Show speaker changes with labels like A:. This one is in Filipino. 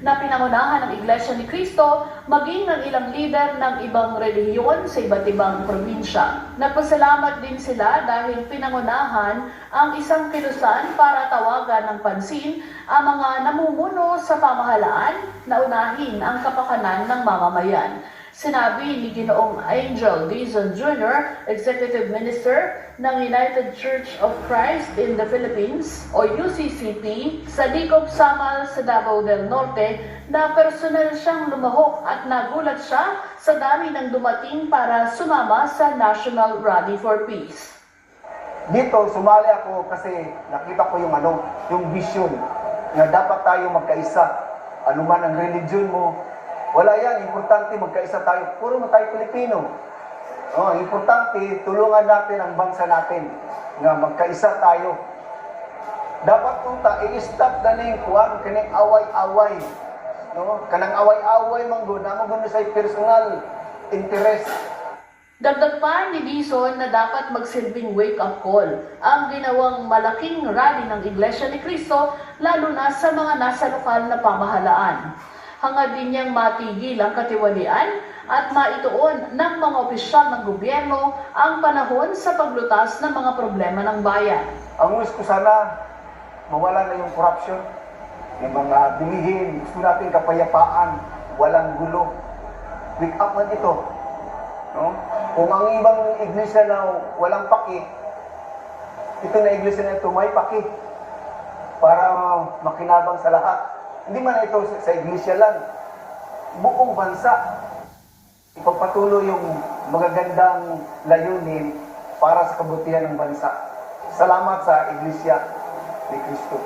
A: na pinangunahan ng Iglesia ni Cristo, maging ng ilang lider ng ibang relihiyon sa iba't ibang probinsya. Nagpasalamat din sila dahil pinangunahan ang isang kilusan para tawagan ng pansin ang mga namumuno sa pamahalaan na unahin ang kapakanan ng mamamayan. Sinabi ni Ginoong Angel Dizon Jr., Executive Minister ng United Church of Christ in the Philippines o UCCP sa Dicop Samal sa Davao del Norte na personal siyang lumahok at nagulat siya sa dami ng dumating para sumama sa National Rally for Peace.
B: Dito, sumali ako kasi nakita ko yung vision na dapat tayo magkaisa. Ano man ang religion mo, wala yan. Importante magkaisa tayo. Puro mo tayo Pilipino. Importante, tulungan natin ang bansa natin na magkaisa tayo. Dapat punta, i-stop na yung kuwan, kanang away-away. Kanang away-away, manggo, na mo sa personal interest.
A: Dagdag pa ni Dizon na dapat magsilbing wake-up call ang ginawang malaking rally ng Iglesia ni Cristo, lalo na sa mga nasa lokal na pamahalaan. Hangad din niyang matigil ang katiwalian at maituon ng mga opisyal ng gobyerno ang panahon sa paglutas ng mga problema ng bayan.
B: Ang wish ko sana, mawala na yung corruption, yung mga bilihin, gusto natin kapayapaan, walang gulo. Wake up man ito. Kung ang ibang iglesia na walang paki, ito na iglesia na ito may paki para makinabang sa lahat. Hindi man ito sa iglesia lang, buong bansa. Ipagpatuloy yung magagandang layunin para sa kabutihan ng bansa. Salamat sa Iglesia ni Cristo.